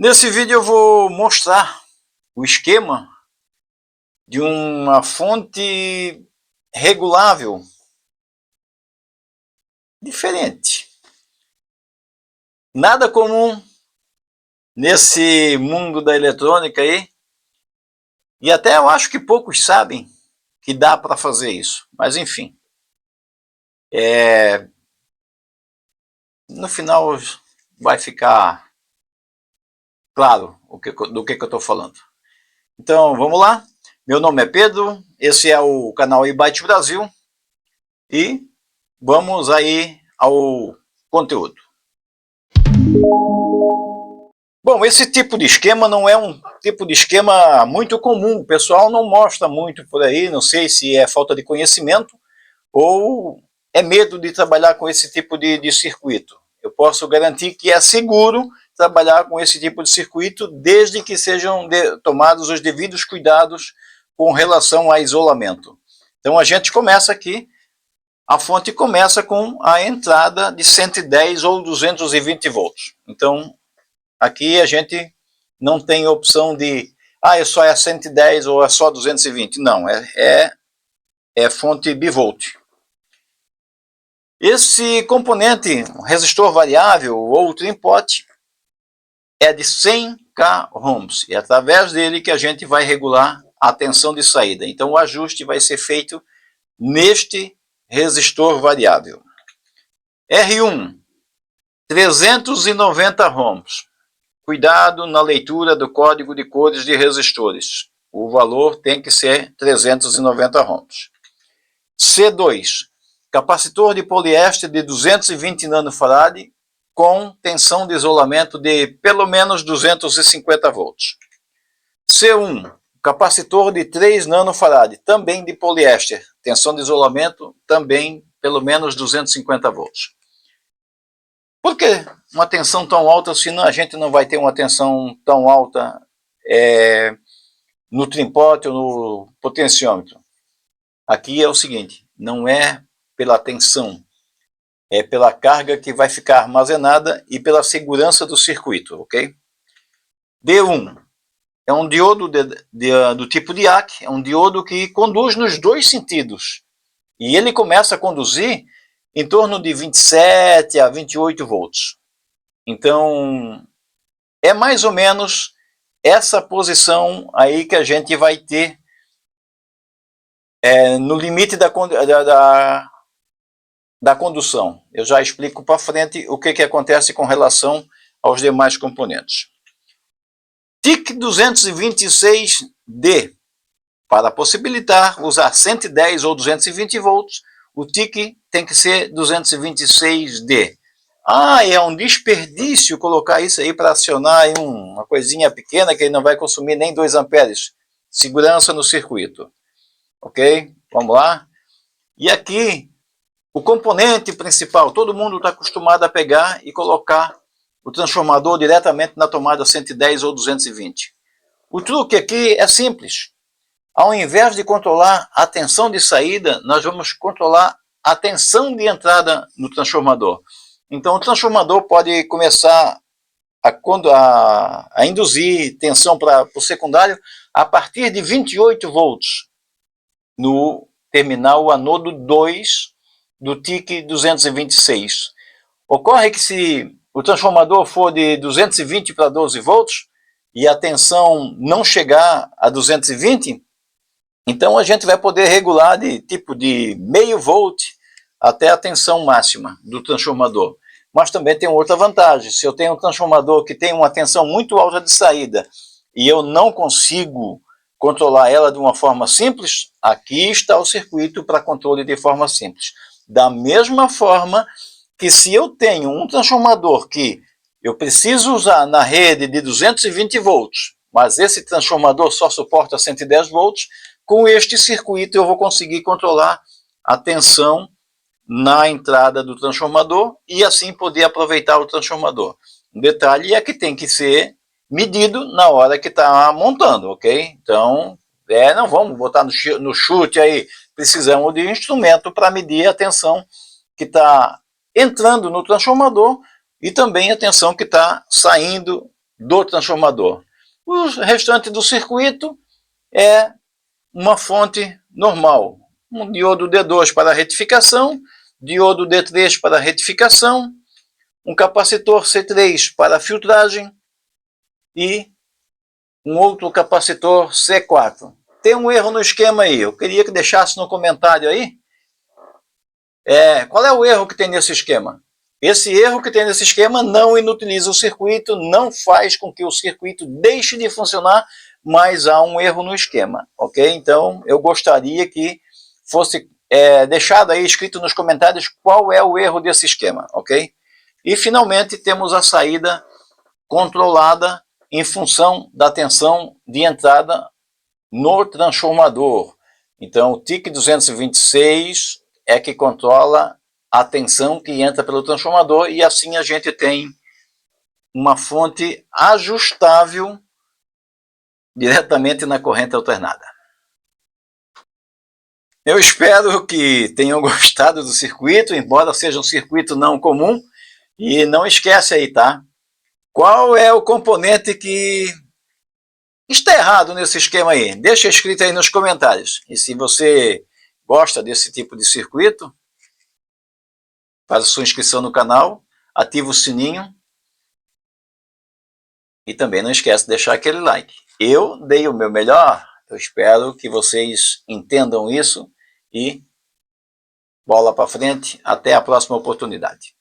Nesse vídeo eu vou mostrar o esquema de uma fonte regulável diferente. Nada comum nesse mundo da eletrônica aí, e até eu acho que poucos sabem que dá para fazer isso, mas enfim. No final vai ficar claro do que eu estou falando. Então vamos lá, meu nome é Pedro, esse é o canal eByte Brasil e vamos aí ao conteúdo. Bom, esse tipo de esquema não é um tipo de esquema muito comum, o pessoal não mostra muito por aí, não sei se é falta de conhecimento ou é medo de trabalhar com esse tipo de circuito. Eu posso garantir que é seguro trabalhar com esse tipo de circuito desde que sejam tomados os devidos cuidados com relação a isolamento. Então a gente começa aqui, a fonte começa com a entrada de 110 ou 220 volts. Então aqui a gente não tem opção de, é só 110 ou é só 220. Não, é fonte bivolt. Esse componente, resistor variável ou trim-pot, é de 100k ohms. E é através dele que a gente vai regular a tensão de saída. Então o ajuste vai ser feito neste resistor variável. R1, 390 ohms. Cuidado na leitura do código de cores de resistores. O valor tem que ser 390 ohms. C2, capacitor de poliéster de 220 nanofarad com tensão de isolamento de pelo menos 250 volts. C1, capacitor de 3 nanofarad, também de poliéster, tensão de isolamento também pelo menos 250 volts. Por que uma tensão tão alta, senão a gente não vai ter uma tensão tão alta no trim-pot ou no potenciômetro? Aqui é o seguinte, não é pela tensão, é pela carga que vai ficar armazenada e pela segurança do circuito, ok? D1 é um diodo do tipo DIAC, é um diodo que conduz nos dois sentidos. E ele começa a conduzir em torno de 27 a 28 volts. Então, é mais ou menos essa posição aí que a gente vai ter no limite da condução. Eu já explico para frente o que acontece com relação aos demais componentes. TIC 226D, para possibilitar usar 110 ou 220 volts, o TIC tem que ser 226D. É um desperdício colocar isso aí para acionar em uma coisinha pequena que não vai consumir nem 2 amperes. Segurança no circuito. Ok? Vamos lá? E aqui, o componente principal, todo mundo está acostumado a pegar e colocar o transformador diretamente na tomada 110 ou 220. O truque aqui é simples. Ao invés de controlar a tensão de saída, nós vamos controlar a tensão de entrada no transformador. Então o transformador pode começar a induzir tensão para o secundário a partir de 28 volts no terminal anodo 2 do TIC 226. Ocorre que se o transformador for de 220 para 12 volts e a tensão não chegar a 220, então a gente vai poder regular de tipo de meio volt até a tensão máxima do transformador. Mas também tem outra vantagem, se eu tenho um transformador que tem uma tensão muito alta de saída e eu não consigo controlar ela de uma forma simples, aqui está o circuito para controle de forma simples. Da mesma forma que se eu tenho um transformador que eu preciso usar na rede de 220 volts, mas esse transformador só suporta 110 volts, com este circuito eu vou conseguir controlar a tensão na entrada do transformador e assim poder aproveitar o transformador. Um detalhe é que tem que ser medido na hora que está montando, ok? Então, não vamos botar no chute aí, precisamos de um instrumento para medir a tensão que está entrando no transformador e também a tensão que está saindo do transformador. O restante do circuito é uma fonte normal, um diodo D2 para retificação, diodo D3 para retificação, um capacitor C3 para filtragem e um outro capacitor C4. Tem um erro no esquema aí, eu queria que deixasse no comentário aí. Qual é o erro que tem nesse esquema? Esse erro que tem nesse esquema não inutiliza o circuito, não faz com que o circuito deixe de funcionar, mas há um erro no esquema, ok? Então, eu gostaria que fosse deixado aí escrito nos comentários qual é o erro desse esquema, ok? E, finalmente, temos a saída controlada em função da tensão de entrada no transformador. Então, o TIC 226 é que controla a tensão que entra pelo transformador e assim a gente tem uma fonte ajustável diretamente na corrente alternada. Eu espero que tenham gostado do circuito, embora seja um circuito não comum. E não esquece aí, tá? Qual é o componente que está errado nesse esquema aí? Deixa escrito aí nos comentários. E se você gosta desse tipo de circuito, faz a sua inscrição no canal, ativa o sininho e também não esquece de deixar aquele like. Eu dei o meu melhor, eu espero que vocês entendam isso e bola para frente, até a próxima oportunidade.